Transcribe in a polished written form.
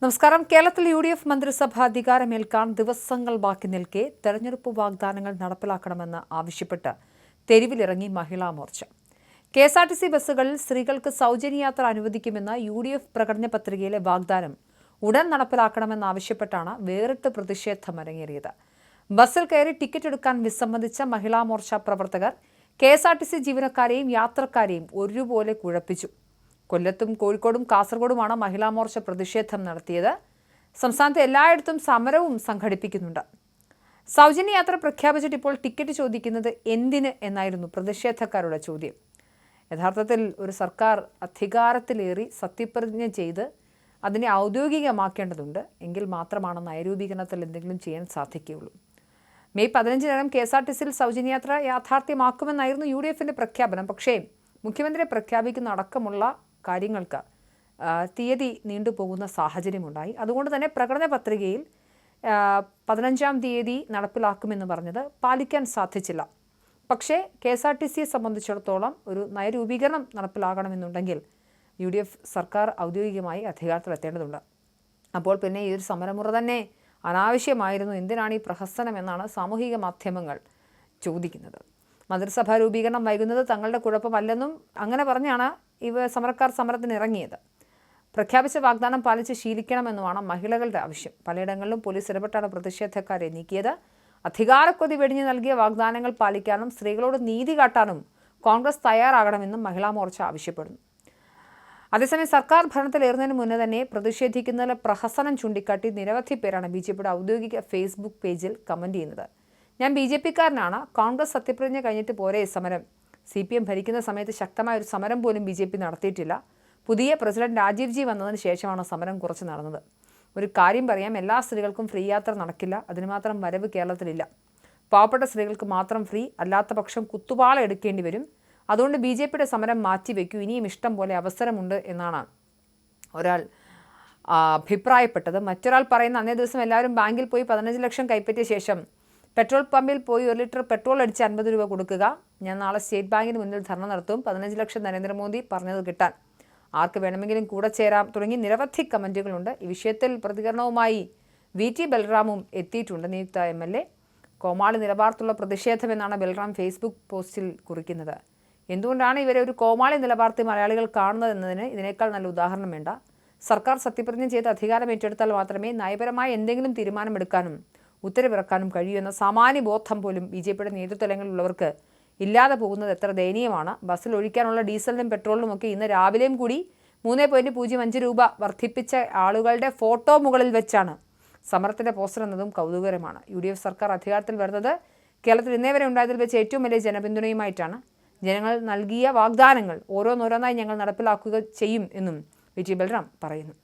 നമസ്കാരം. കേരളത്തിൽ യു.ഡി.എഫ് മന്ത്രിസഭ അധികാരമേൽക്കാൻ ദിവസങ്ങൾ ബാക്കി നിൽക്കെ തെരഞ്ഞെടുപ്പ് വാഗ്ദാനങ്ങൾ നടപ്പിലാക്കണമെന്ന് ആവശ്യപ്പെട്ട് തെരുവിലിറങ്ങി മഹിളാ മോർച്ച. കെ.എസ്.ആർ.ടി.സി ബസ്സുകളിൽ സ്ത്രീകൾക്ക് സൗജന്യയാത്ര അനുവദിക്കുമെന്ന യു.ഡി.എഫ് പ്രകടന പത്രികയിലെ വാഗ്ദാനം ഉടൻ നടപ്പിലാക്കണമെന്നാവശ്യപ്പെട്ടാണ് വേറിട്ട് പ്രതിഷേധം അരങ്ങേറിയത്. ബസ്സിൽ കയറി ടിക്കറ്റ് എടുക്കാൻ വിസമ്മതിച്ച മഹിളാ മോർച്ച പ്രവർത്തകർ കെ.എസ്.ആർ.ടി.സി ജീവനക്കാരെയും യാത്രക്കാരെയും ഒരുപോലെ കുഴപ്പിച്ചു. കൊല്ലത്തും കോഴിക്കോടും കാസർഗോഡുമാണ് മഹിളാ മോർച്ച പ്രതിഷേധം നടത്തിയത്. സംസ്ഥാനത്ത് എല്ലായിടത്തും സമരവും സംഘടിപ്പിക്കുന്നുണ്ട്. സൗജന്യ യാത്ര പ്രഖ്യാപിച്ചിട്ട് ഇപ്പോൾ ടിക്കറ്റ് ചോദിക്കുന്നത് എന്തിന് എന്നായിരുന്നു പ്രതിഷേധക്കാരുടെ ചോദ്യം. യഥാർത്ഥത്തിൽ ഒരു സർക്കാർ അധികാരത്തിലേറി സത്യപ്രതിജ്ഞ ചെയ്ത് അതിനെ ഔദ്യോഗികമാക്കേണ്ടതുണ്ട്. എങ്കിൽ മാത്രമാണ് നയരൂപീകരണത്തിൽ എന്തെങ്കിലും ചെയ്യാൻ സാധിക്കുകയുള്ളൂ. മെയ് 15 കെ.എസ്.ആർ.ടി.സിയിൽ സൗജന്യയാത്ര യാഥാർത്ഥ്യമാക്കുമെന്നായിരുന്നു യു.ഡി.എഫിൻ്റെ പ്രഖ്യാപനം. പക്ഷേ മുഖ്യമന്ത്രി പ്രഖ്യാപിക്കുന്ന അടക്കമുള്ള കാര്യങ്ങൾക്ക് തീയതി നീണ്ടുപോകുന്ന സാഹചര്യമുണ്ടായി. അതുകൊണ്ട് തന്നെ പ്രകടന പത്രികയിൽ 15-ാം തീയതി നടപ്പിലാക്കുമെന്ന് പറഞ്ഞത് പാലിക്കാൻ സാധിച്ചില്ല. പക്ഷേ കെ.എസ്.ആർ.ടി.സിയെ സംബന്ധിച്ചിടത്തോളം ഒരു നയരൂപീകരണം നടപ്പിലാകണമെന്നുണ്ടെങ്കിൽ യു.ഡി.എഫ് സർക്കാർ ഔദ്യോഗികമായി അധികാരത്തിലെത്തേണ്ടതുണ്ട്. അപ്പോൾ പിന്നെ ഈ ഒരു സമരമുറ തന്നെ അനാവശ്യമായിരുന്നു. എന്തിനാണ് ഈ പ്രഹസനം എന്നാണ് സാമൂഹിക മാധ്യമങ്ങൾ ചോദിക്കുന്നത്. മന്ത്രിസഭാ രൂപീകരണം വൈകുന്നത് തങ്ങളുടെ കുഴപ്പമല്ലെന്നും അങ്ങനെ പറഞ്ഞാണ് സമരക്കാർ സമരത്തിന് ഇറങ്ങിയത്. പ്രഖ്യാപിച്ച വാഗ്ദാനം പാലിച്ച് ശീലിക്കണമെന്നുമാണ് മഹിളകളുടെ ആവശ്യം. പലയിടങ്ങളിലും പോലീസ് ഇടപെട്ടാണ് പ്രതിഷേധക്കാരെ നീക്കിയത്. അധികാരക്കൊതി വെടിഞ്ഞു നൽകിയ വാഗ്ദാനങ്ങൾ പാലിക്കാനും സ്ത്രീകളോട് നീതി കാട്ടാനും കോൺഗ്രസ് തയ്യാറാകണമെന്നും മഹിളാ മോർച്ച ആവശ്യപ്പെടുന്നു. അതേസമയം സർക്കാർ ഭരണത്തിലേറുന്നതിന് മുന്നേ തന്നെ പ്രതിഷേധിക്കുന്നതിലെ പ്രഹസനം ചൂണ്ടിക്കാട്ടി നിരവധി പേരാണ് ബി.ജെ.പിയുടെ ഔദ്യോഗിക ഫേസ്ബുക്ക് പേജിൽ കമന്റ് ചെയ്യുന്നത്. ഞാൻ ബി.ജെ.പിക്കാരനാണ്. കോൺഗ്രസ് സത്യപ്രതിജ്ഞ കഴിഞ്ഞിട്ട് പോരെ സമരം. CPM ഭരിക്കുന്ന സമയത്ത് ശക്തമായ ഒരു സമരം പോലും ബി.ജെ.പി നടത്തിയിട്ടില്ല. പുതിയ പ്രസിഡന്റ് രാജീവ് ജി വന്നതിന് ശേഷമാണ് സമരം കുറച്ച് നടന്നത്. ഒരു കാര്യം പറയാം, എല്ലാ സ്ത്രീകൾക്കും ഫ്രീ യാത്ര നടക്കില്ല. അതിന് മാത്രം വരവ് കേരളത്തിലില്ല. പാവപ്പെട്ട സ്ത്രീകൾക്ക് മാത്രം ഫ്രീ, അല്ലാത്ത പക്ഷം കുത്തുപാള എടുക്കേണ്ടി വരും. അതുകൊണ്ട് ബി.ജെ.പിയുടെ സമരം മാറ്റിവെക്കൂ, ഇനിയും ഇഷ്ടം പോലെ അവസരമുണ്ട് എന്നാണ് ഒരാൾ അഭിപ്രായപ്പെട്ടത്. മറ്റൊരാൾ പറയുന്ന അന്നേ ദിവസം എല്ലാവരും ബാങ്കിൽ പോയി 15 ലക്ഷം കൈപ്പറ്റിയ ശേഷം പെട്രോൾ പമ്പിൽ പോയി 1 ലിറ്റർ പെട്രോൾ അടിച്ച് 50 രൂപ കൊടുക്കുക. ഞാൻ നാളെ സ്റ്റേറ്റ് ബാങ്കിന് മുന്നിൽ ധർണ നടത്തും. 15 ലക്ഷം നരേന്ദ്രമോദി പറഞ്ഞത് കിട്ടാൻ ആർക്ക് വേണമെങ്കിലും കൂടെ ചേരാം തുടങ്ങി നിരവധി കമൻറ്റുകളുണ്ട്. ഈ വിഷയത്തിൽ പ്രതികരണവുമായി VT ബൽറാമും എത്തിയിട്ടുണ്ട്. നിയുക്ത MLA. കോമാളി നിലപാടത്തുള്ള പ്രതിഷേധമെന്നാണ് ബൽറാം ഫേസ്ബുക്ക് പോസ്റ്റിൽ കുറിക്കുന്നത്. എന്തുകൊണ്ടാണ് ഇവരെ ഒരു കോമാളി നിലപാടത്തിൽ മലയാളികൾ കാണുന്നതെന്നതിന് ഇതിനേക്കാൾ നല്ല ഉദാഹരണം വേണ്ട. സർക്കാർ സത്യപ്രതിജ്ഞ ചെയ്ത് അധികാരം ഏറ്റെടുത്താൽ മാത്രമേ നയപരമായ എന്തെങ്കിലും തീരുമാനമെടുക്കാനും ഉത്തരവിറക്കാനും കഴിയൂ എന്ന സാമാന്യ ബോധം പോലും ബി.ജെ.പിയുടെ നേതൃത്വങ്ങളിലുള്ളവർക്ക് ഇല്ലാതെ പോകുന്നത് എത്ര ദയനീയമാണ്. ബസ്സിൽ ഒഴിക്കാനുള്ള ഡീസലിനും പെട്രോളിനും ഒക്കെ ഇന്ന് രാവിലെയും കൂടി 3.05 രൂപ വർദ്ധിപ്പിച്ച ആളുകളുടെ ഫോട്ടോ മുകളിൽ വെച്ചാണ് സമരത്തിൻ്റെ പോസ്റ്റർ എന്നതും കൗതുകരമാണ്. യു.ഡി.എഫ് സർക്കാർ അധികാരത്തിൽ വരുന്നത് കേരളത്തിൽ ഇന്നേ വരെ ഉണ്ടായതിൽ വെച്ച് ഏറ്റവും വലിയ ജനപിന്തുണയുമായിട്ടാണ്. ജനങ്ങൾ നൽകിയ വാഗ്ദാനങ്ങൾ ഓരോന്നോരോന്നായി ഞങ്ങൾ നടപ്പിലാക്കുക ചെയ്യും എന്നും VT ബൽറാം പറയുന്നു.